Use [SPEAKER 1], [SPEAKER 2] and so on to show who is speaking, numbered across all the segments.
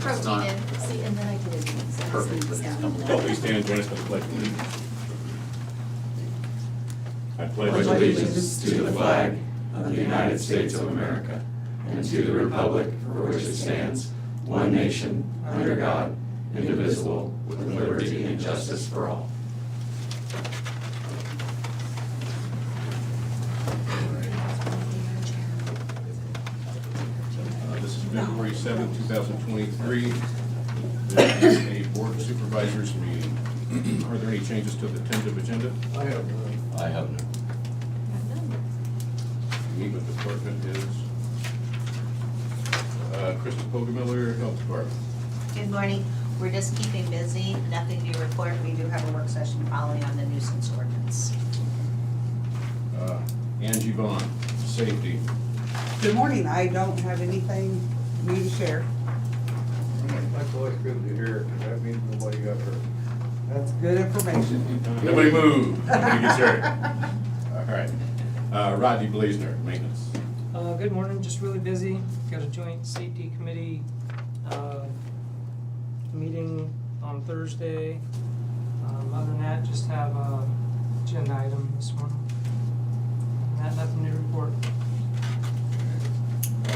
[SPEAKER 1] protein in, see, and then I did it.
[SPEAKER 2] Perfect.
[SPEAKER 1] Yeah.
[SPEAKER 3] Please stand and join us for the pledge of allegiance. I
[SPEAKER 2] pledge
[SPEAKER 3] pledge
[SPEAKER 2] allegiance to the flag of the United States of America and to the republic for which it stands, one nation, under God, indivisible, with liberty and justice for all.
[SPEAKER 3] This is February 7th, 2023. This is a Board of Supervisors meeting. Are there any changes to the tentative agenda?
[SPEAKER 4] I have none.
[SPEAKER 2] I have no.
[SPEAKER 3] Meet with department heads. Krista Poggemiller, Health Department.
[SPEAKER 5] Good morning. We're just keeping busy. Nothing to report. We do have a work session following on the nuisance ordinance.
[SPEAKER 3] Angie Vaughn, Safety.
[SPEAKER 6] Good morning, I don't have anything new to share.
[SPEAKER 4] That's always good to hear, because that means nobody got hurt.
[SPEAKER 6] That's good information.
[SPEAKER 3] Nobody move. Nobody gets hurt. All right. Rodney Blazner, Maintenance.
[SPEAKER 7] Good morning, just really busy. Got a joint safety committee, meeting on Thursday. Other than that, just have a agenda item this morning. Nothing to report.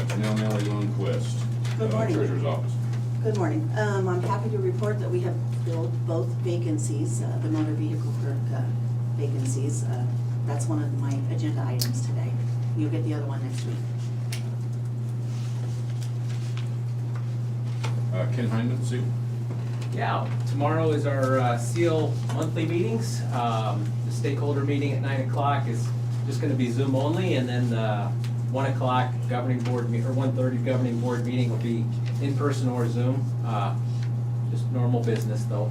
[SPEAKER 3] Janelle Nellie Lundquist.
[SPEAKER 8] Good morning.
[SPEAKER 3] Treasurer's Office.
[SPEAKER 8] Good morning. I'm happy to report that we have filled both vacancies, the motor vehicle clerk vacancies. That's one of my agenda items today. You'll get the other one next week.
[SPEAKER 3] Ken Hyndman, Sue.
[SPEAKER 9] Yeah, tomorrow is our SEAL monthly meetings. The stakeholder meeting at 9 o'clock is just gonna be Zoom only, and then 1 o'clock governing board, or 1:30 governing board meeting will be in person or Zoom. Just normal business though.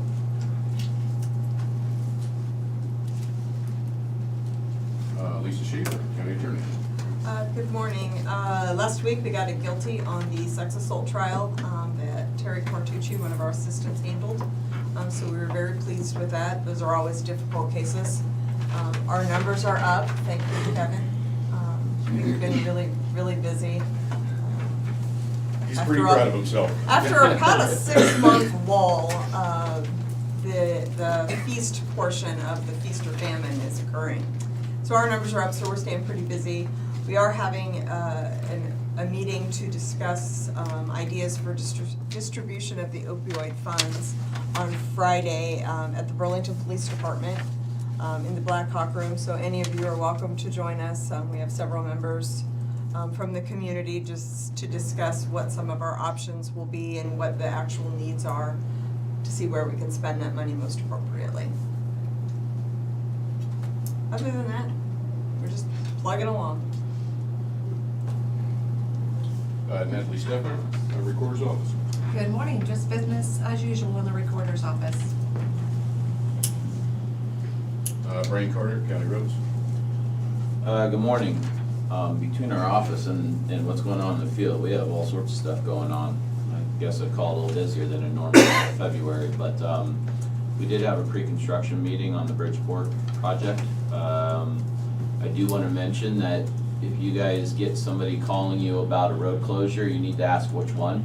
[SPEAKER 3] Lisa Sheever, County Attorney.
[SPEAKER 10] Good morning. Last week, we got a guilty on the sex assault trial that Terry Cortucci, one of our assistants, handled. So we were very pleased with that. Those are always difficult cases. Our numbers are up, thank you, Kevin. We've been really, really busy.
[SPEAKER 3] He's pretty proud of himself.
[SPEAKER 10] After about a 6-month lull, the feast portion of the feast or famine is occurring. So our numbers are up, so we're staying pretty busy. We are having a meeting to discuss ideas for distribution of the opioid funds on Friday at the Burlington Police Department in the Black Hawk Room. So any of you are welcome to join us. We have several members from the community just to discuss what some of our options will be and what the actual needs are to see where we can spend that money most appropriately. Other than that, we're just plugging along.
[SPEAKER 3] Natalie Stefan, Recorder's Office.
[SPEAKER 1] Good morning, just business as usual in the recorder's office.
[SPEAKER 3] Brian Carter, County Roads.
[SPEAKER 2] Good morning. Between our office and what's going on in the field, we have all sorts of stuff going on. I guess I call it a little busier than a normal February, but we did have a pre-construction meeting on the Bridgeport project. I do want to mention that if you guys get somebody calling you about a road closure, you need to ask which one.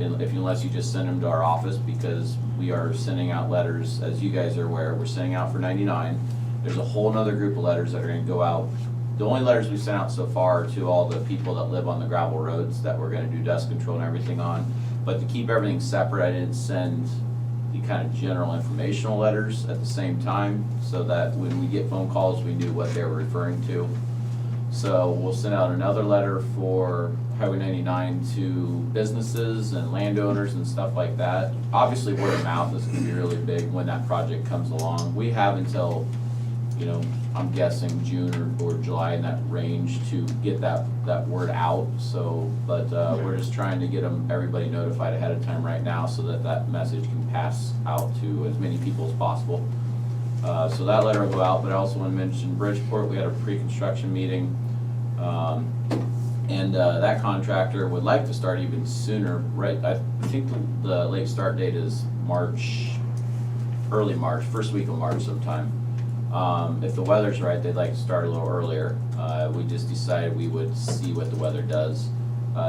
[SPEAKER 2] Unless you just send them to our office, because we are sending out letters, as you guys are aware, we're sending out for 99. There's a whole nother group of letters that are going to go out. The only letters we've sent out so far are to all the people that live on the gravel roads that we're going to do dust control and everything on. But to keep everything separate, I didn't send the kind of general informational letters at the same time, so that when we get phone calls, we knew what they were referring to. So we'll send out another letter for Highway 99 to businesses and landowners and stuff like that. Obviously, word of mouth is going to be really big when that project comes along. We have until, I'm guessing June or July in that range to get that word out. So, but we're just trying to get everybody notified ahead of time right now, so that message can pass out to as many people as possible. So that letter will go out, but I also want to mention Bridgeport. We had a pre-construction meeting, and that contractor would like to start even sooner. Right, I think the late start date is early March, first week of March sometime. If the weather's right, they'd like to start a little earlier. We just decided we would see what the weather does.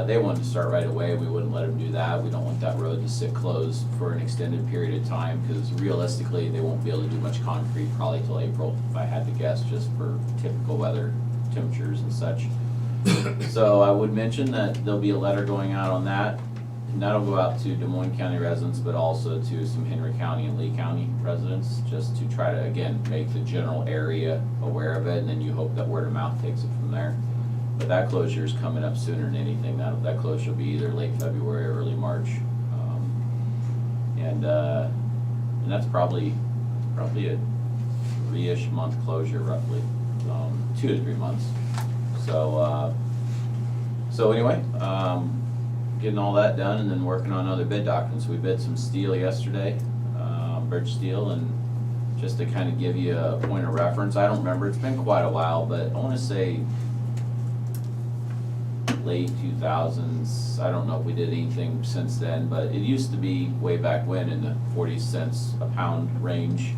[SPEAKER 2] They wanted to start right away, we wouldn't let them do that. We don't want that road to sit closed for an extended period of time, because realistically, they won't be able to do much concrete probably till April, if I had to guess, just for typical weather, temperatures and such. So I would mention that there'll be a letter going out on that, and that'll go out to Des Moines County residents, but also to some Henry County and Lee County residents, just to try to, again, make the general area aware of it, and then you hope that word of mouth takes it from there. But that closure is coming up sooner than anything. That closure will be either late February or early March. And that's probably a 3-ish month closure roughly, 2 to 3 months. So anyway, getting all that done and then working on other bid documents. We bid some steel yesterday, birch steel, and just to kind of give you a point of reference, I don't remember, it's been quite a while, but I want to say late 2000s. I don't know if we did anything since then, but it used to be way back when in the 40 cents a pound range.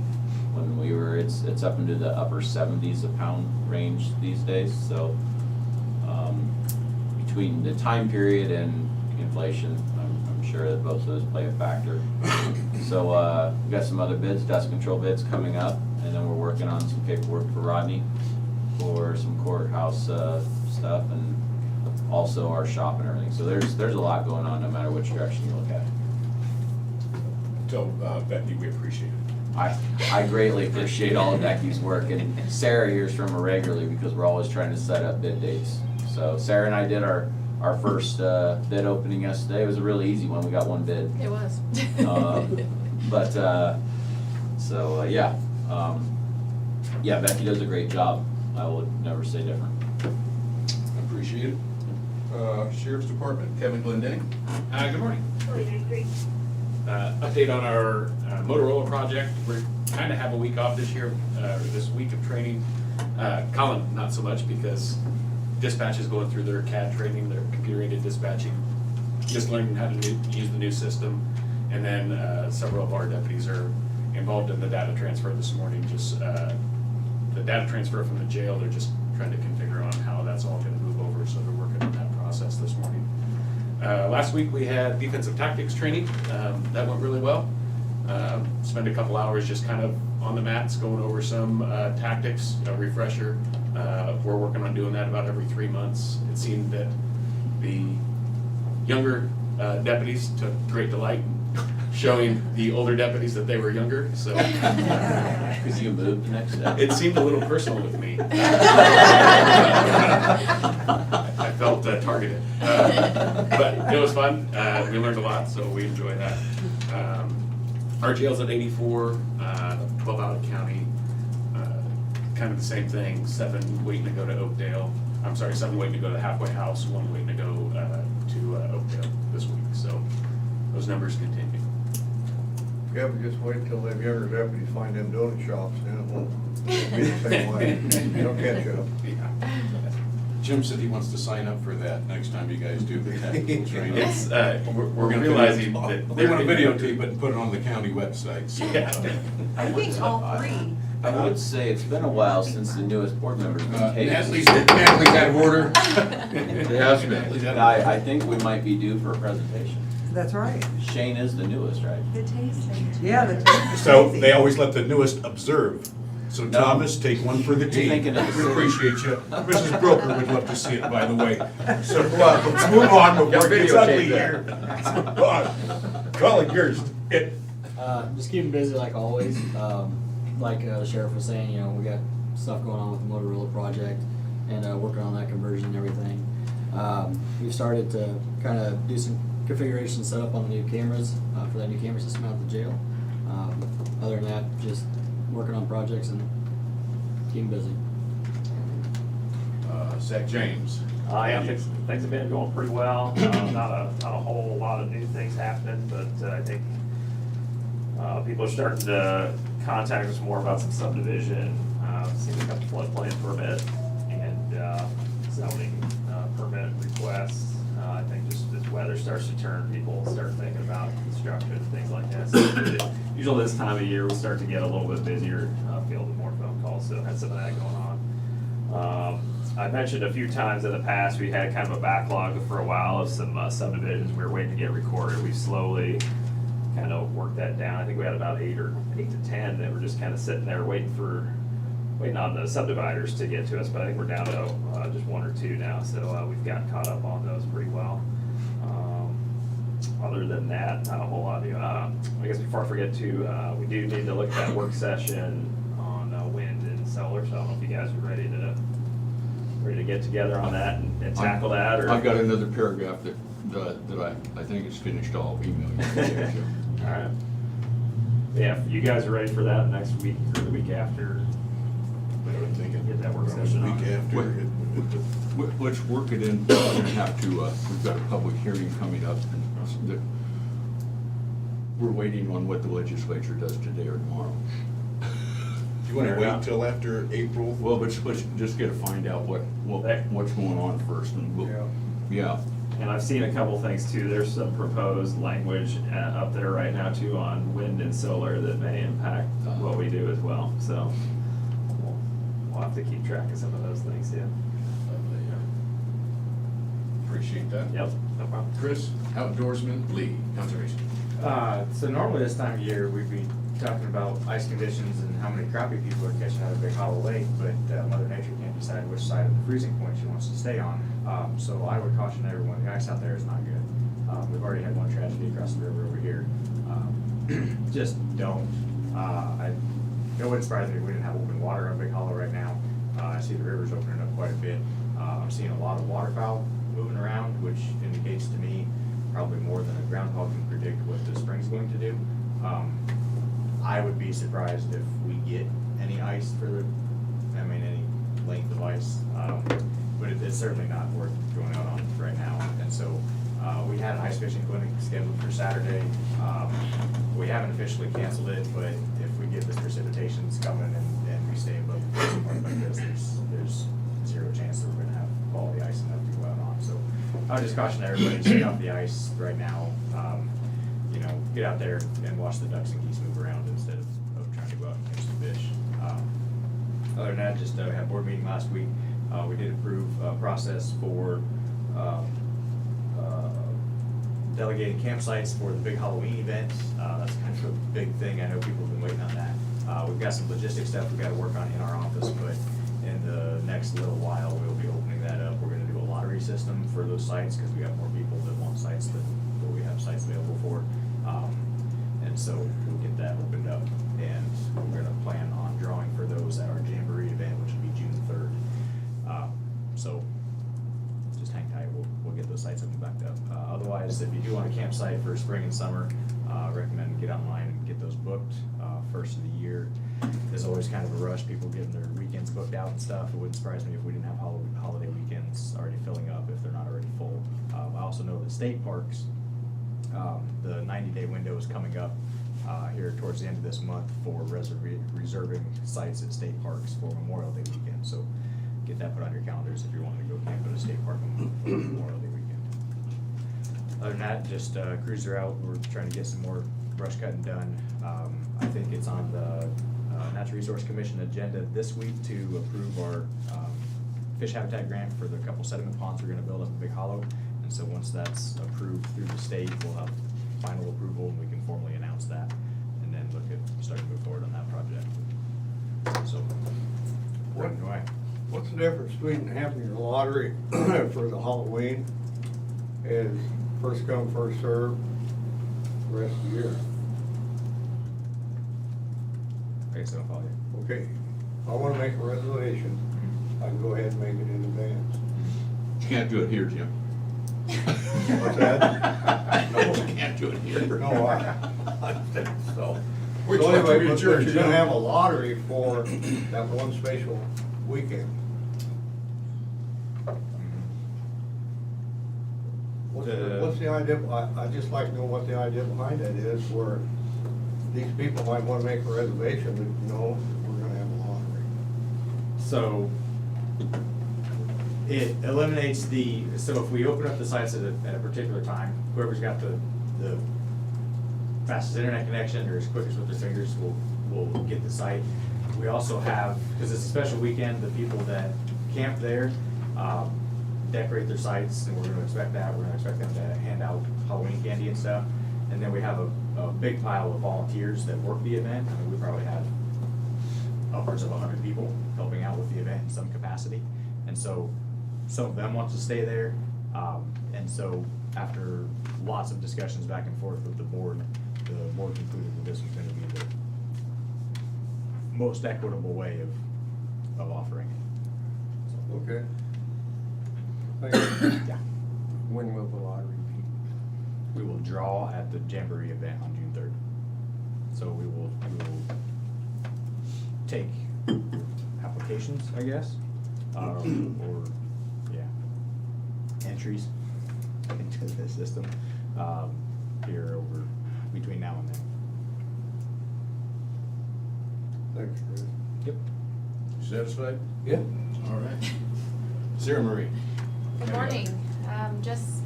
[SPEAKER 2] When we were, it's up into the upper 70s a pound range these days. So between the time period and inflation, I'm sure that both of those play a factor. So we got some other bids, dust control bids coming up, and then we're working on some paperwork for Rodney for some courthouse stuff, and also our shop and everything. So there's a lot going on no matter which direction you look at.
[SPEAKER 3] Tell Becky we appreciate it.
[SPEAKER 2] I greatly appreciate all of Becky's work, and Sarah hears from her regularly because we're always trying to set up bid dates. So Sarah and I did our first bid opening yesterday. It was a really easy one. We got one bid.
[SPEAKER 1] It was.
[SPEAKER 2] Yeah, Becky does a great job. I would never say different.
[SPEAKER 3] Appreciate it. Sheriff's Department, Kevin Glendenning.
[SPEAKER 11] Good morning. Update on our Motorola project. We're kind of have a week off this year, this week of training. Colin, not so much, because dispatch is going through their CAD training, their computer-aided dispatching, just learning how to use the new system. And then several of our deputies are involved in the data transfer this morning. Just the data transfer from the jail, they're just trying to configure on how that's all going to move over, so they're working on that process this morning. Last week we had defensive tactics training. That went really well. Spent a couple hours just kind of on the mats going over some tactics, a refresher. We're working on doing that about every 3 months. It seemed that the younger deputies took great delight in showing the older deputies that they were younger, so.
[SPEAKER 2] Because you moved the next day.
[SPEAKER 11] It seemed a little personal with me. I felt targeted. But it was fun. We learned a lot, so we enjoyed that. Our jail's at 84, 12 out of county. Kind of the same thing, 7 waiting to go to Oakdale. I'm sorry, 7 waiting to go to the halfway house, 1 waiting to go to Oakdale this week. So those numbers continue.
[SPEAKER 4] Yeah, but just wait till them younger deputies find them donut shops, and it won't be the same way. They'll catch up.
[SPEAKER 11] Yeah.
[SPEAKER 3] Jim said he wants to sign up for that next time you guys do the tactical training.
[SPEAKER 11] It's, we're
[SPEAKER 3] gonna
[SPEAKER 11] realizing that.
[SPEAKER 3] We're gonna videotape it and put it on the county website, so.
[SPEAKER 11] Yeah.
[SPEAKER 1] I think all three.
[SPEAKER 2] I would say it's been a while since the newest board member's been taken.
[SPEAKER 3] Natalie's out of order.
[SPEAKER 4] Yes, man.
[SPEAKER 2] I think we might be due for a presentation.
[SPEAKER 6] That's right.
[SPEAKER 2] Shane is the newest, right?
[SPEAKER 1] The tasting.
[SPEAKER 6] Yeah, the taste is
[SPEAKER 3] So
[SPEAKER 6] crazy.
[SPEAKER 3] they always let the newest observe. So
[SPEAKER 2] No.
[SPEAKER 3] Thomas, take one for the team.
[SPEAKER 2] thinking of-
[SPEAKER 3] We appreciate you. Mrs. Broker would love to see it, by the way. So let's move on before it gets ugly here. Colin, yours.
[SPEAKER 12] Just keeping busy like always. Like the sheriff was saying, we got stuff going on with the Motorola project and working on that conversion and everything. We've started to kind of do some configuration setup on the new cameras for that new camera system out at the jail. Other than that, just working on projects and keeping busy.
[SPEAKER 3] Zach James.
[SPEAKER 13] Yeah, things have been going pretty well. Not a whole lot of new things happening, but I think people are starting to contact us more about some subdivision. Seen a couple floodplain permit and zoning permit requests. I think just as weather starts to turn, people start thinking about construction and things like that. So usually this time of year we start to get a little bit busier, fielding more phone calls. So had some of that going on. I mentioned a few times in the past, we had kind of a backlog for a while of some subdivisions we were waiting to get recorded. We slowly kind of worked that down. I think we had about 8 to 10 that were just kind of sitting there waiting on the subdividers to get to us, but I think we're down to just 1 or 2 now, so we've gotten caught up on those pretty well. Other than that, not a whole lot new. I guess before I forget to, we do need to look at that work session on wind and solar, so I don't know if you guys are ready to get together on that and tackle that, or?
[SPEAKER 14] I've got another paragraph that I think is finished. I'll email you today, Joe.
[SPEAKER 13] All right. Yeah, if you guys are ready for that next week or the week after, get that work session on.
[SPEAKER 4] Week after.
[SPEAKER 14] Let's work it in. We're gonna have to, we've got a public hearing coming up, and we're waiting on what the legislature does today or tomorrow.
[SPEAKER 3] You wanna wait till after April?
[SPEAKER 14] Well, let's just get to find out what's going on first, and we'll, yeah.
[SPEAKER 13] And I've seen a couple things too. There's some proposed language up there right now too on wind and solar that may impact what we do as well. So we'll have to keep track of some of those things too.
[SPEAKER 3] Appreciate that.
[SPEAKER 13] Yep, no problem.
[SPEAKER 3] Chris, outdoorsman, Lee, conservation.
[SPEAKER 15] So normally this time of year, we'd be talking about ice conditions and how many crappie people are catching out of Big Hollow Lake, but Mother Nature can't decide which side of the freezing point she wants to stay on. So I would caution everyone, the ice out there is not good. We've already had one tragedy across the river over here. Just don't. It wouldn't surprise me if we didn't have open water on Big Hollow right now. I see the river's opening up quite a bit. I'm seeing a lot of waterfowl moving around, which indicates to me probably more than a groundhog can predict what the spring's going to do. I would be surprised if we get any ice any length of ice, but it's certainly not worth going out on right now. And so we had an ice fishing clinic scheduled for Saturday. We haven't officially canceled it, but if we get this precipitation's coming and we stay above the freezing point like this, there's zero chance that we're gonna have quality ice enough to go out on. So I would just caution everybody to stay off the ice right now. Get out there and watch the ducks and geese move around instead of trying to go out and catch some fish. Other than that, just had a board meeting last week. We did approve a process for delegating campsites for the big Halloween event. That's kind of a big thing. I know people have been waiting on that. We've got some logistic stuff we've got to work on in our office, but in the next little while, we'll be opening that up. We're gonna do a lottery system for those sites because we got more people that want sites than what we have sites available for. And so we'll get that opened up, and we're gonna plan on drawing for those at our Jamboree event, which will be June 3rd. So just hang tight, we'll get those sites open back up. Otherwise, if you do want a campsite for spring and summer, I recommend get online and get those booked. First of the year, there's always kind of a rush, people getting their weekends booked out and stuff. It wouldn't surprise me if we didn't have holiday weekends already filling up if they're not already full. I also know that state parks, the 90-day window is coming up here towards the end of this month for reserving sites at state parks for Memorial Day weekend. So get that put on your calendars if you're wanting to go camp at a state park on Memorial Day weekend. Other than that, just cruiser out. We're trying to get some more brush cutting done. I think it's on the Natural Resource Commission agenda this week to approve our fish habitat grant for the couple sediment ponds we're gonna build up in Big Hollow. And so once that's approved through the state, we'll have final approval and we can formally announce that and then look at starting to move forward on that project. So, right away.
[SPEAKER 4] What's the difference between having your lottery for the Halloween is first come, first served the rest of the year?
[SPEAKER 15] Okay, so I'll follow you.
[SPEAKER 4] Okay, if I wanna make a reservation, I can go ahead and make it in advance.
[SPEAKER 14] You can't do it here, Jim.
[SPEAKER 4] What's that?
[SPEAKER 14] No, you can't do it here.
[SPEAKER 4] No, I think so.
[SPEAKER 3] Which
[SPEAKER 4] So
[SPEAKER 3] one
[SPEAKER 4] anyway,
[SPEAKER 3] do we
[SPEAKER 4] but
[SPEAKER 3] adjourn,
[SPEAKER 4] you're gonna
[SPEAKER 3] Jim?
[SPEAKER 4] have a lottery for that one special weekend. What's the idea, I'd just like to know what the idea behind that is, where these people might wanna make a reservation, but no, we're gonna have a lottery.
[SPEAKER 15] So it eliminates so if we open up the sites at a particular time, whoever's got the fastest internet connection or as quickest with their fingers will get the site. We also have, because it's a special weekend, the people that camp there, decorate their sites, and we're gonna expect that. We're gonna expect them to hand out Halloween candy and stuff. And then we have a big pile of volunteers that work the event. I mean, we probably have upwards of 100 people helping out with the event in some capacity. And so some of them want to stay there. And so after lots of discussions back and forth with the board concluded that this was gonna be the most equitable way of offering it.
[SPEAKER 4] Okay. Thank you.
[SPEAKER 15] Yeah.
[SPEAKER 3] When will the lottery be?
[SPEAKER 15] We will draw at the Jamboree event on June 3rd. So we will take applications, I guess, or, yeah, entries into the system, here over, between now and then.
[SPEAKER 4] Thanks, Chris.
[SPEAKER 15] Yep.
[SPEAKER 3] You satisfied?
[SPEAKER 4] Yeah.
[SPEAKER 3] All right. Sarah Marie?
[SPEAKER 16] Good morning. Just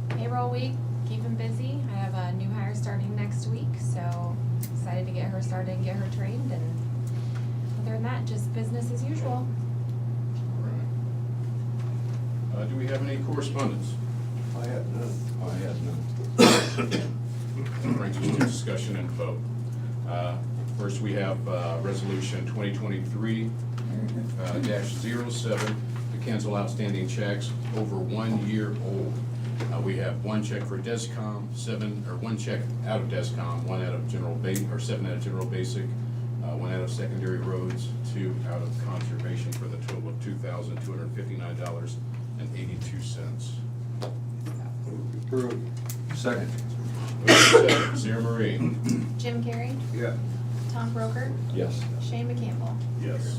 [SPEAKER 16] payroll week, keeping busy. I have a new hire starting next week, so excited to get her started and get her trained. And other than that, just business as usual.
[SPEAKER 3] All right. Do we have any correspondence?
[SPEAKER 4] I have none.
[SPEAKER 3] I have none. That brings us to discussion and vote. First, we have Resolution 2023-07 to cancel outstanding checks over 1 year old. We have one check for DESCOM, one check out of DESCOM, one out of general or 7 out of general basic, one out of secondary roads, 2 out of conservation for the total of $2,259.82.
[SPEAKER 4] Approved.
[SPEAKER 14] Second.
[SPEAKER 3] Sarah Marie?
[SPEAKER 16] Jim Carrey,
[SPEAKER 4] Yeah.
[SPEAKER 16] Tom Broker,
[SPEAKER 14] Yes.
[SPEAKER 16] Shane McCampbell.
[SPEAKER 3] Yes.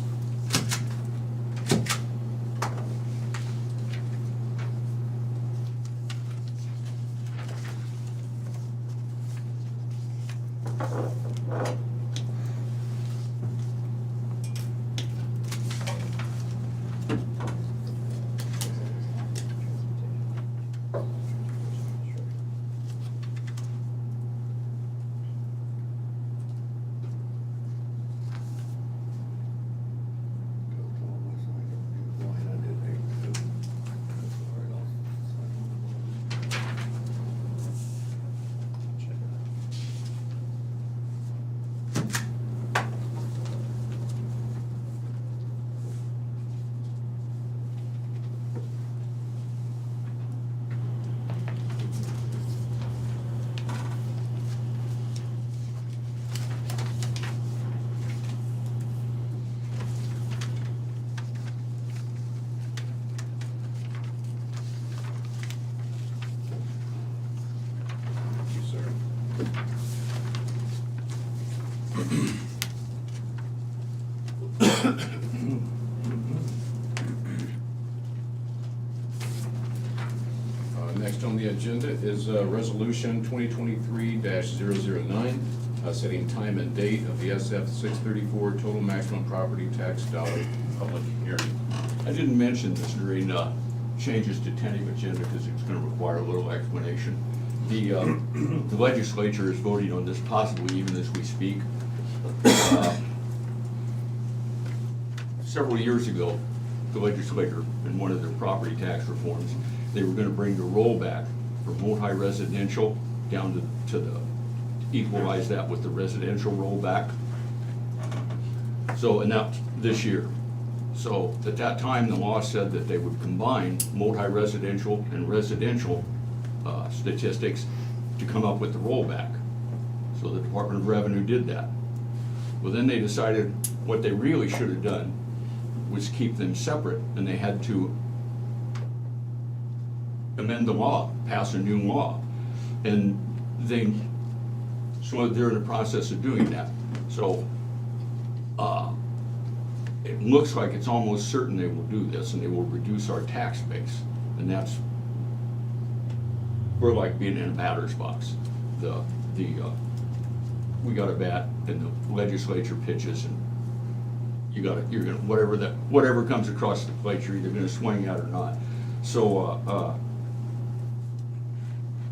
[SPEAKER 3] Next on the agenda is Resolution 2023-009, setting time and date of the SF 634 total maximum property tax dollar public hearing.
[SPEAKER 14] I didn't mention this during changes to tentative agenda because it's going to require a little explanation. The legislature is voting on this possibly even as we speak. Several years ago, the legislature, in one of their property tax reforms, they were going to bring the rollback for multi-residential down to the, equalize that with the residential rollback. So, and that's this year. So at that time, the law said that they would combine multi-residential and residential statistics to come up with the rollback. So the Department of Revenue did that. Well, then they decided what they really should have done was keep them separate, and they had to amend the law, pass a new law. And so they're in the process of doing that. So it looks like it's almost certain they will do this, and they will reduce our tax base. And that's, we're like being in a batter's box. We got a bat, and the legislature pitches, and you're gonna, whatever comes across the plate, you're either gonna swing at or not. So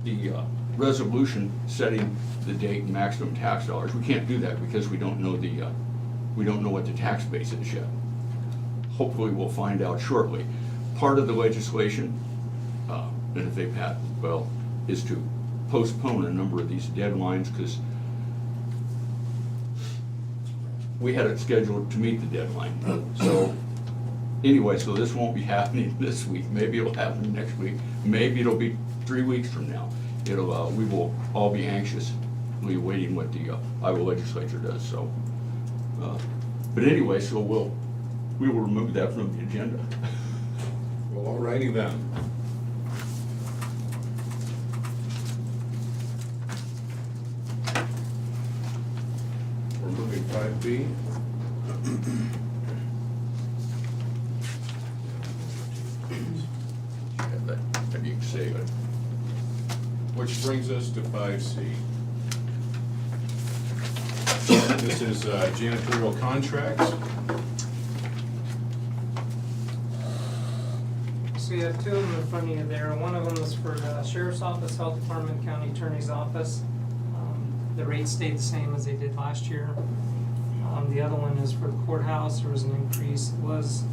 [SPEAKER 14] the resolution setting the date and maximum tax dollars, we can't do that because we don't know what the tax base is yet. hopefully we'll find out shortly. Part of the legislation, and if they pass, well, is to postpone a number of these deadlines, because we had it scheduled to meet the deadline. So, anyway, so this won't be happening this week. Maybe it'll happen next week. Maybe it'll be 3 weeks from now. We will all be anxiously waiting what the Iowa legislature does, so. But anyway, so we will remove that from the agenda.
[SPEAKER 3] Well, alrighty then. We're moving 5B.
[SPEAKER 14] Have that, maybe you can save it.
[SPEAKER 3] Which brings us to 5C. This is janitorial contracts.
[SPEAKER 7] So you have two of them in front of you there. One of them is for the Sheriff's Office, Health Department, County Attorney's Office. The rates stayed the same as they did last year. The other one is for the courthouse. There was an increase. It was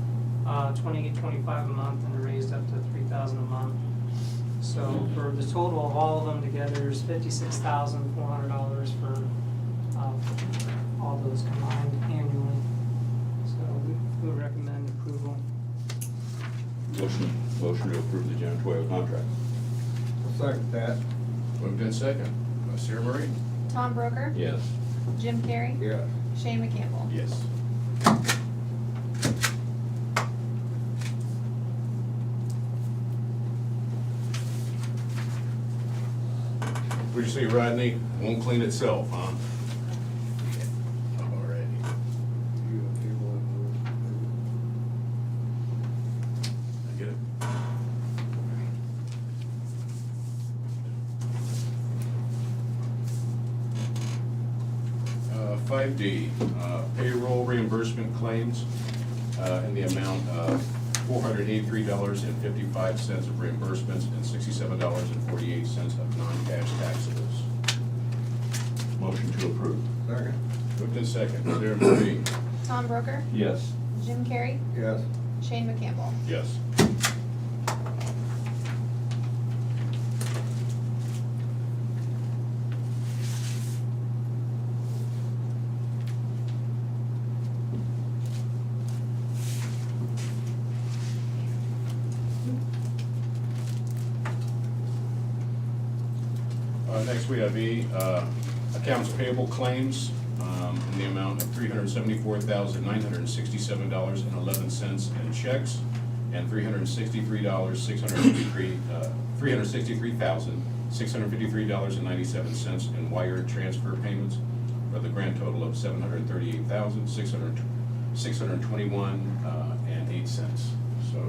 [SPEAKER 7] $28.25 a month, and it raised up to $3,000 a month. So for the total of all of them together is $56,400 for all those combined annually. So we recommend approval.
[SPEAKER 14] Motion to approve the janitorial contract.
[SPEAKER 4] I'll second that.
[SPEAKER 3] Moved in second. Sarah Marie?
[SPEAKER 16] Tom Broker?
[SPEAKER 14] Yes.
[SPEAKER 16] Jim Carrey?
[SPEAKER 4] Yeah.
[SPEAKER 16] Shane McCampbell?
[SPEAKER 3] Yes. What'd you say, Rodney? Won't clean itself, huh? Alrighty. I get it. 5D, payroll reimbursement claims in the amount of $483.55 of reimbursements and $67.48 of non-cash taxables.
[SPEAKER 14] Motion to approve.
[SPEAKER 4] Second.
[SPEAKER 3] Moved in second. Sarah Marie?
[SPEAKER 16] Tom Broker?
[SPEAKER 14] Yes.
[SPEAKER 16] Jim Carrey?
[SPEAKER 4] Yes.
[SPEAKER 16] Shane McCampbell?
[SPEAKER 3] Yes. Next we have accounts payable claims in the amount of $374,967.11 in checks and $363,653.97 in wire transfer payments for the grand total of $738,621.08. So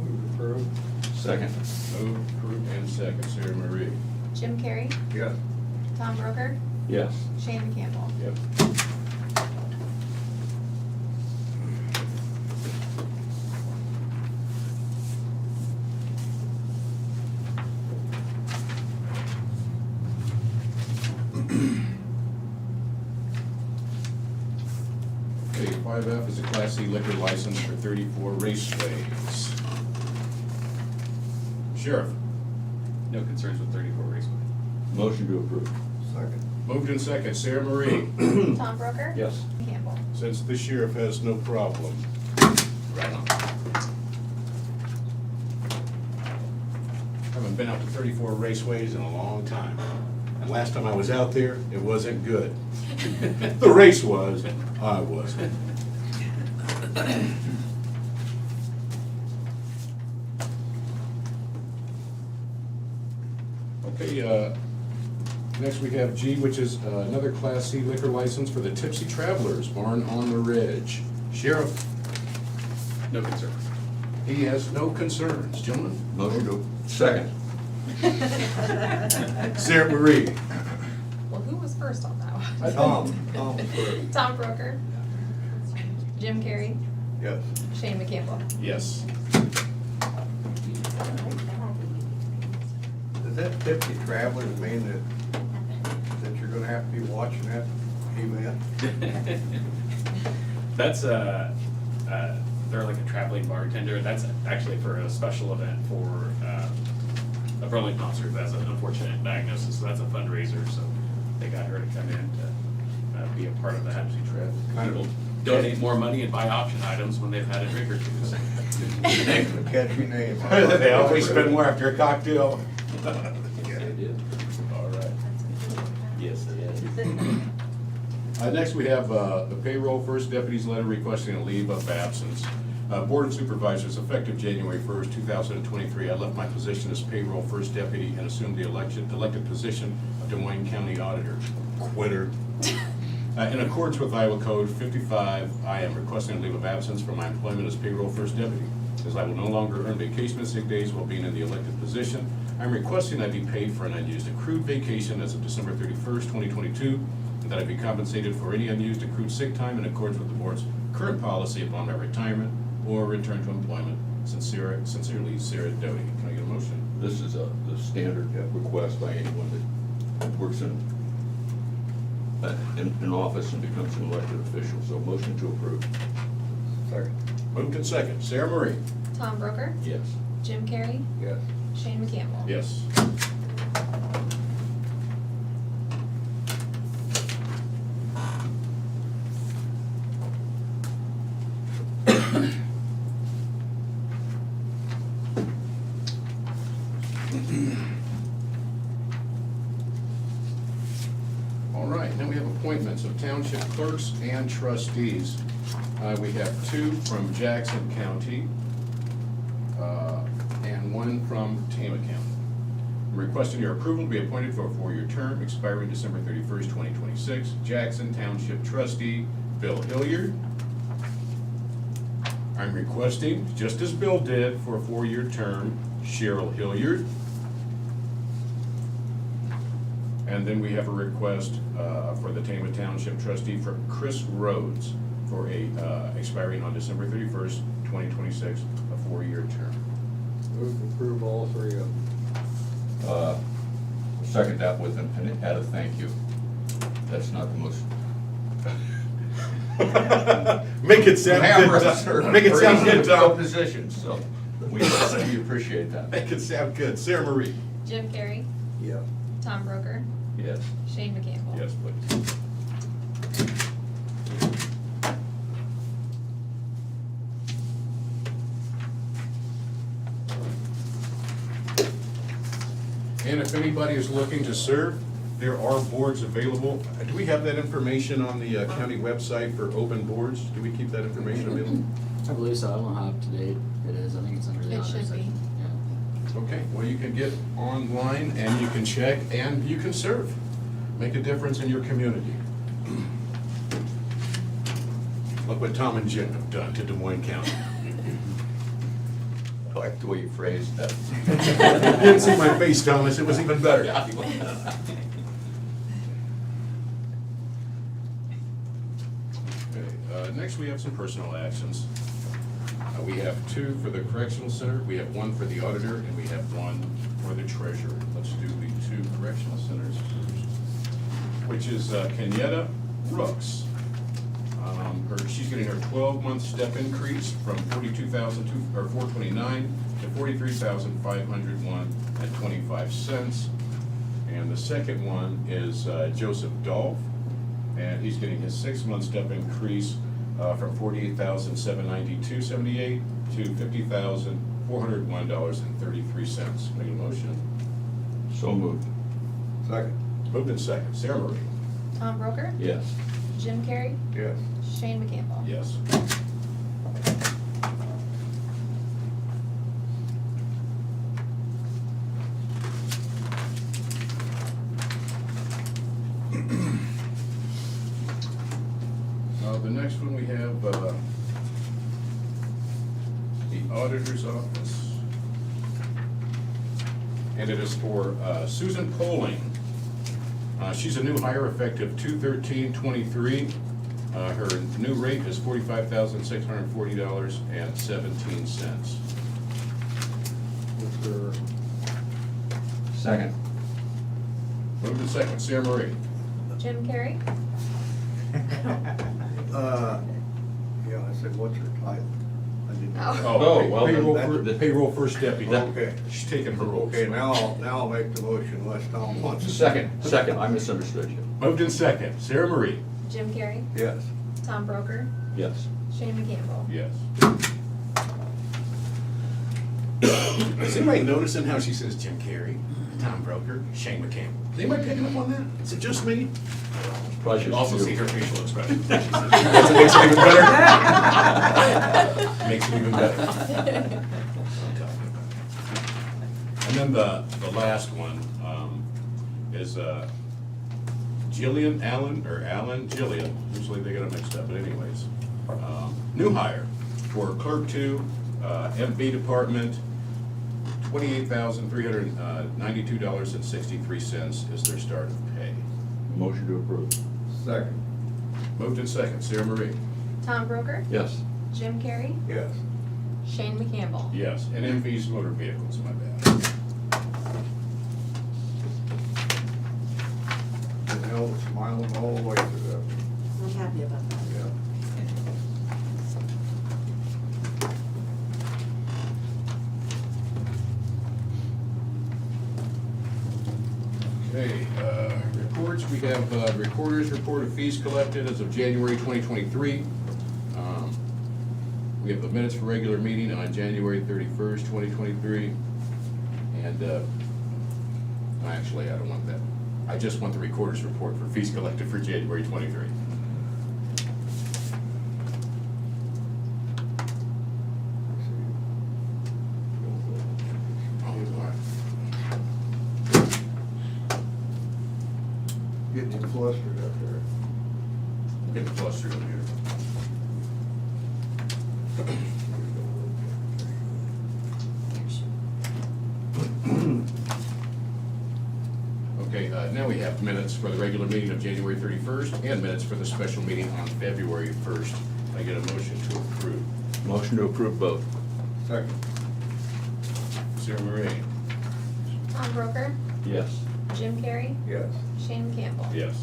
[SPEAKER 4] Move approved.
[SPEAKER 14] Second.
[SPEAKER 3] moved, approved, and second. Sarah Marie?
[SPEAKER 16] Jim Carrey?
[SPEAKER 4] Yes.
[SPEAKER 16] Tom Broker?
[SPEAKER 14] Yes.
[SPEAKER 16] Shane McCampbell?
[SPEAKER 3] Yep. Okay, 5F is a Class C liquor license for 34 raceways. Sheriff?
[SPEAKER 11] No concerns with 34 Raceway.
[SPEAKER 14] Motion to approve.
[SPEAKER 4] Second.
[SPEAKER 3] Moved in second. Sarah Marie?
[SPEAKER 16] Tom Broker?
[SPEAKER 14] Yes.
[SPEAKER 16] Campbell?
[SPEAKER 3] Since the sheriff has no problem. Right on. Haven't been out to 34 raceways in a long time. And last time I was out there, it wasn't good. The race was, I wasn't. Okay, next we have G, which is another Class C liquor license for the Tipsy Travelers Barn on the Ridge. Sheriff?
[SPEAKER 11] No concerns.
[SPEAKER 3] He has no concerns. Gentlemen?
[SPEAKER 14] Motion to, second.
[SPEAKER 3] Sarah Marie?
[SPEAKER 16] Well, who was first on that one?
[SPEAKER 4] Tom first.
[SPEAKER 16] Tom Broker? Jim Carrey?
[SPEAKER 4] Yes.
[SPEAKER 16] Shane McCampbell?
[SPEAKER 3] Yes.
[SPEAKER 4] Does that Tipsy Travelers mean that you're gonna have to be watching that event?
[SPEAKER 11] That's they're like a traveling bartender. That's actually for a special event for a Burlington concert who has an unfortunate diagnosis, so that's a fundraiser, so they got her to come in to be a part of that. People donate more money and buy auction items when they've had a drink or two. So.
[SPEAKER 4] Catchy name.
[SPEAKER 3] They always spend more after a cocktail.
[SPEAKER 2] They do.
[SPEAKER 3] All right.
[SPEAKER 2] Yes, it is.
[SPEAKER 3] Next, we have the payroll first deputy's letter requesting a leave of absence. Board of Supervisors, effective January 1st, 2023, I left my position as payroll first deputy and assumed the elected position of Des Moines County Auditor. Quitter. In accordance with Iowa Code 55, I am requesting a leave of absence from my employment as payroll first deputy, as I will no longer earn vacation and sick days while being in the elected position. I'm requesting I be paid for an unused accrued vacation as of December 31st, 2022, and that I be compensated for any unused accrued sick time in accordance with the board's current policy upon my retirement or return to employment. Sincerely, Sarah Doty. Can I get a motion?
[SPEAKER 14] This is the standard request by anyone that works in office and becomes an elected official, so motion to approve.
[SPEAKER 4] Second.
[SPEAKER 3] Moved and second. Sarah Marie?
[SPEAKER 16] Tom Broker,
[SPEAKER 14] Yes.
[SPEAKER 16] Jim Carrey,
[SPEAKER 4] Yes.
[SPEAKER 16] Shane McCampbell.
[SPEAKER 3] Yes. All right, then we have appointments of township clerks and trustees. We have two from Jackson County and one from Tama County. I'm requesting your approval to be appointed for a 4-year term expiring December 31st, 2026. Jackson Township Trustee Bill Hilliard. I'm requesting, just as Bill did for a 4-year term, Cheryl Hilliard. And then we have a request for the Tama Township Trustee for Chris Rhodes for a expiring on December 31st, 2026, a 4-year term.
[SPEAKER 4] Move to approve all three of them.
[SPEAKER 14] Second that with an add a thank you. That's not the most.
[SPEAKER 3] Make it sound good. Make it sound good, Tom.
[SPEAKER 14] Positions, so we appreciate that.
[SPEAKER 3] Make it sound good. Sarah Marie?
[SPEAKER 16] Jim Carrey,
[SPEAKER 4] Yeah.
[SPEAKER 16] Tom Broker,
[SPEAKER 14] Yes.
[SPEAKER 16] Shane McCampbell.
[SPEAKER 3] Yes, please. And if anybody is looking to serve, there are boards available. Do we have that information on the county website for open boards? Do we keep that information available?
[SPEAKER 12] I believe so. I don't know how up to date it is. I think it's under the
[SPEAKER 16] It
[SPEAKER 12] honor
[SPEAKER 16] should be.
[SPEAKER 12] section. Yeah.
[SPEAKER 3] Okay, well, you can get online and you can check and you can serve. Make a difference in your community. Look what Tom and Jim have done to Des Moines County.
[SPEAKER 14] I like the way you phrased that.
[SPEAKER 3] You didn't see my face, Thomas, it was even better. Okay, next we have some personal actions. We have two for the correctional center, we have one for the auditor, and we have one for the treasurer. Let's do the two correctional centers first, which is Kenyetta Brooks. She's getting her 12-month step increase from $42,429 to $43,501.25. And the second one is Joseph Dolph, and he's getting his 6-month step increase from $48,792.78 to $50,401.33. Make a motion.
[SPEAKER 14] So moved.
[SPEAKER 4] Second.
[SPEAKER 3] Moved in second. Sarah Marie?
[SPEAKER 16] Tom Broker,
[SPEAKER 14] Yes.
[SPEAKER 16] Jim Carrey,
[SPEAKER 4] Yes.
[SPEAKER 16] Shane McCampbell.
[SPEAKER 3] Yes. The next one we have, the auditor's office. And it is for Susan Poling. She's a new hire effective 2/13/23. Her new rate is $45,640.17.
[SPEAKER 14] Second.
[SPEAKER 3] Moved to second. Sarah Marie?
[SPEAKER 16] Jim Carrey,
[SPEAKER 4] Yeah, I said, what's her title?
[SPEAKER 2] Oh, well,
[SPEAKER 3] Payroll,
[SPEAKER 2] then
[SPEAKER 3] the payroll first deputy.
[SPEAKER 4] Okay.
[SPEAKER 3] She's taking her role.
[SPEAKER 4] Okay, now I'll make the motion unless Tom wants to.
[SPEAKER 14] Second, I misunderstood you.
[SPEAKER 3] Moved in second. Sarah Marie?
[SPEAKER 16] Jim Carrey,
[SPEAKER 4] Yes.
[SPEAKER 16] Tom Broker,
[SPEAKER 2] Yes.
[SPEAKER 16] Shane McCampbell.
[SPEAKER 3] Yes. Is anybody noticing how she says Jim Carrey, Tom Broker, Shane McCampbell? Is anybody picking up on that? Is it just me?
[SPEAKER 14] Probably
[SPEAKER 3] You should
[SPEAKER 14] just
[SPEAKER 3] also
[SPEAKER 14] you.
[SPEAKER 3] see her facial expression. That makes it even better. Makes it even better. And then the last one is Jillian Allen, or Allen Jillian, usually they get it mixed up, but anyways. New hire for clerk 2, MV department, $28,392.63 is their start of pay.
[SPEAKER 14] Motion to approve.
[SPEAKER 4] Second.
[SPEAKER 3] Moved in second, Sarah Marie?
[SPEAKER 16] Tom Broker,
[SPEAKER 14] Yes.
[SPEAKER 16] Jim Carrey,
[SPEAKER 4] Yes.
[SPEAKER 16] Shane McCampbell.
[SPEAKER 3] Yes, and MV's motor vehicles, my bad.
[SPEAKER 4] And they'll smiling all the way through that.
[SPEAKER 8] I'm happy about that.
[SPEAKER 4] Yeah.
[SPEAKER 3] Okay, reports, we have recorder's report of fees collected as of January 2023. We have the minutes for regular meeting on January 31st, 2023. And, actually, I don't want that. I just want the recorder's report for fees collected for January 23.
[SPEAKER 4] Getting you flustered up there.
[SPEAKER 3] Get the flustered over here. Okay, now we have minutes for the regular meeting of January 31st and minutes for the special meeting on February 1st. I get a motion to approve.
[SPEAKER 14] Motion to approve both.
[SPEAKER 4] Second.
[SPEAKER 3] Sarah Marie?
[SPEAKER 16] Tom Broker,
[SPEAKER 14] Yes.
[SPEAKER 16] Jim Carrey,
[SPEAKER 4] Yes.
[SPEAKER 16] Shane McCampbell.
[SPEAKER 3] Yes.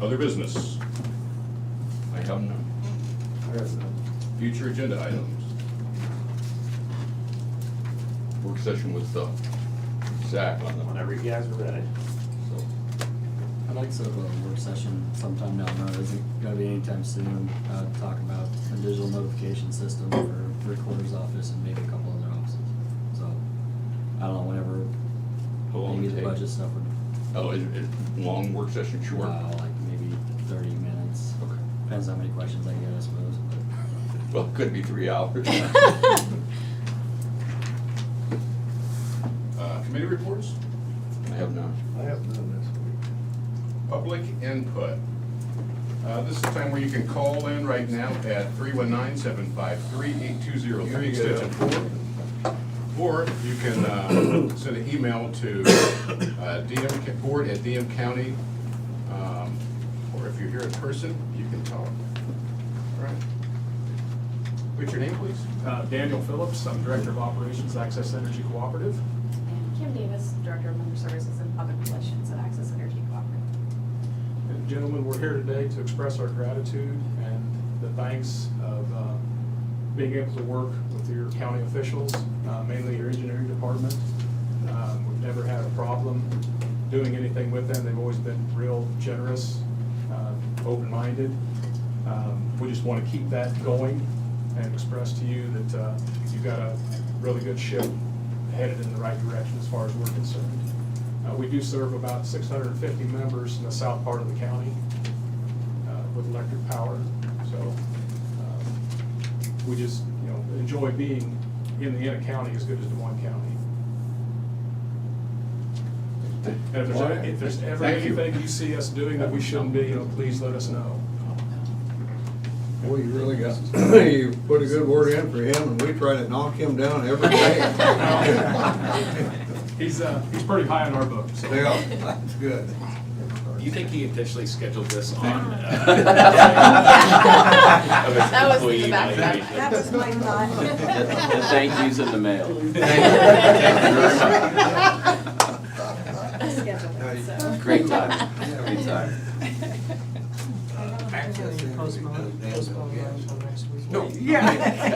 [SPEAKER 3] Other business?
[SPEAKER 14] I have none.
[SPEAKER 4] I have none.
[SPEAKER 3] Future agenda items?
[SPEAKER 14] Work session with Zach on them.
[SPEAKER 13] Whenever you guys are ready.
[SPEAKER 12] I'd like to have a work session sometime down the road, isn't gonna be anytime soon, talk about a digital notification system for recorder's office and maybe a couple other offices. So, I don't know, whenever,
[SPEAKER 14] How long
[SPEAKER 12] maybe
[SPEAKER 14] it
[SPEAKER 12] the
[SPEAKER 14] take?
[SPEAKER 12] budget stuff would,
[SPEAKER 14] Oh, is it long work session, short?
[SPEAKER 12] like maybe 30 minutes.
[SPEAKER 14] Okay.
[SPEAKER 12] Depends how many questions I get, I suppose, but.
[SPEAKER 14] Well, it could be 3 hours.
[SPEAKER 3] Committee reports?
[SPEAKER 14] I have none.
[SPEAKER 4] I have none this week.
[SPEAKER 3] Public input. This is the time where you can call in right now at 319-753-8203, extension 4. Or you can send an email to board@dmcounty, or if you're here in person, you can talk. All right. What's your name, please?
[SPEAKER 17] Daniel Phillips, I'm Director of Operations, Access Energy Cooperative.
[SPEAKER 16] And Kim Davis, Director of Member Services and Public Relations at Access Energy Cooperative.
[SPEAKER 17] And gentlemen, we're here today to express our gratitude and the thanks of being able to work with your county officials, mainly your engineering department. We've never had a problem doing anything with them. They've always been real generous, open-minded. We just want to keep that going and express to you that you've got a really good ship headed in the right direction as far as we're concerned. We do serve about 650 members in the south part of the county with electric power. So we just, enjoy being in the Enna County as good as Des Moines County. And if there's ever
[SPEAKER 3] Thank you.
[SPEAKER 17] anything you see us doing that we shouldn't be, please let us know.
[SPEAKER 4] Boy, you really got, you put a good word in for him, and we try to knock him down every day.
[SPEAKER 17] He's pretty high on our book, so.
[SPEAKER 4] Yeah, that's good.
[SPEAKER 11] Do you think he intentionally scheduled this on?
[SPEAKER 16] That was the background.
[SPEAKER 1] That was my thought.
[SPEAKER 2] The thank yous in the mail. Great time, great time.
[SPEAKER 7] Postpone that until next week.
[SPEAKER 2] No.
[SPEAKER 6] Yeah.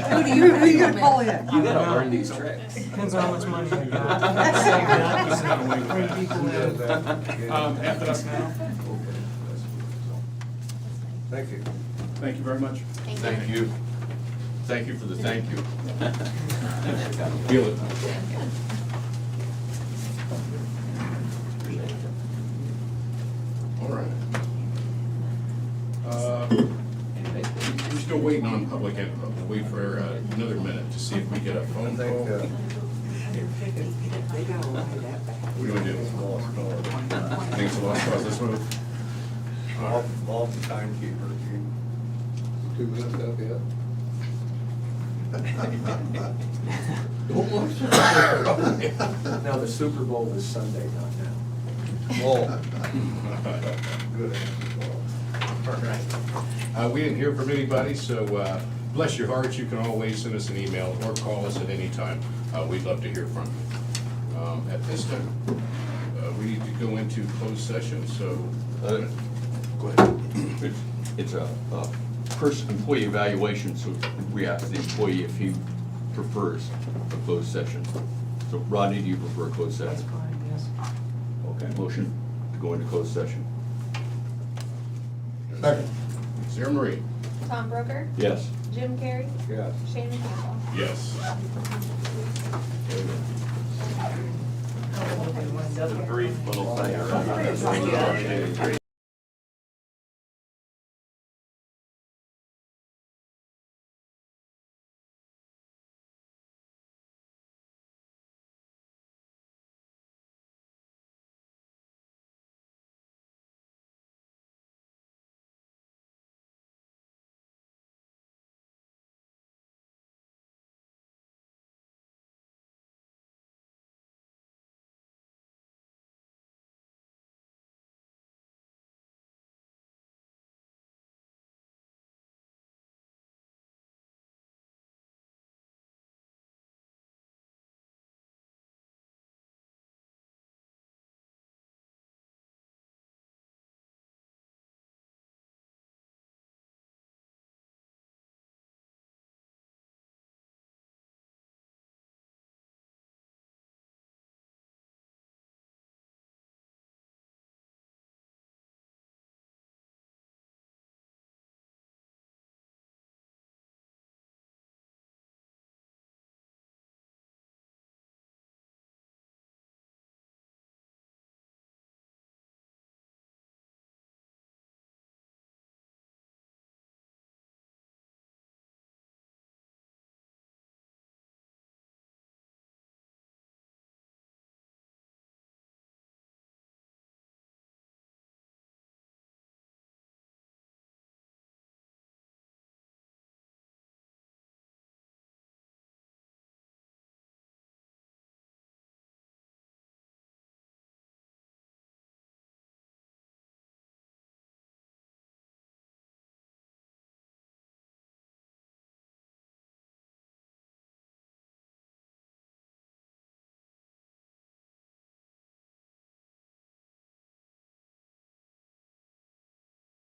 [SPEAKER 6] Who do you gonna pull in?
[SPEAKER 2] You gotta learn these tricks.
[SPEAKER 7] Depends on how much money you got. Bring people in.
[SPEAKER 17] After us now.
[SPEAKER 4] Thank you.
[SPEAKER 17] Thank you very much.
[SPEAKER 14] Thank you. Thank you for the thank you.
[SPEAKER 3] Feel it. All right. We're still waiting on public input. We'll wait for another minute to see if we get a phone call. What do you want to do? I think it's a lost cause. Let's move.
[SPEAKER 4] Bob the timekeeper, 2 minutes up yet? Don't look so
[SPEAKER 9] Now, the Super Bowl is Sunday, not now.
[SPEAKER 4] Oh. Good answer, Bob.
[SPEAKER 3] All right. We didn't hear from anybody, so bless your hearts, you can always send us an email or call us at any time. We'd love to hear from you. At this time, we need to go into closed session, so go ahead.
[SPEAKER 14] It's a employee evaluation, so we ask the employee if he prefers a closed session. So Rodney, do you prefer a closed
[SPEAKER 7] That's
[SPEAKER 14] session?
[SPEAKER 7] fine, yes.
[SPEAKER 14] Okay, motion to go into closed session.
[SPEAKER 4] Second.
[SPEAKER 3] Sarah Marie?
[SPEAKER 16] Tom Broker,
[SPEAKER 14] Yes.
[SPEAKER 16] Jim Carrey,
[SPEAKER 4] Yes.
[SPEAKER 16] Shane McCampbell.
[SPEAKER 3] Yes.
[SPEAKER 11] Brief little thing.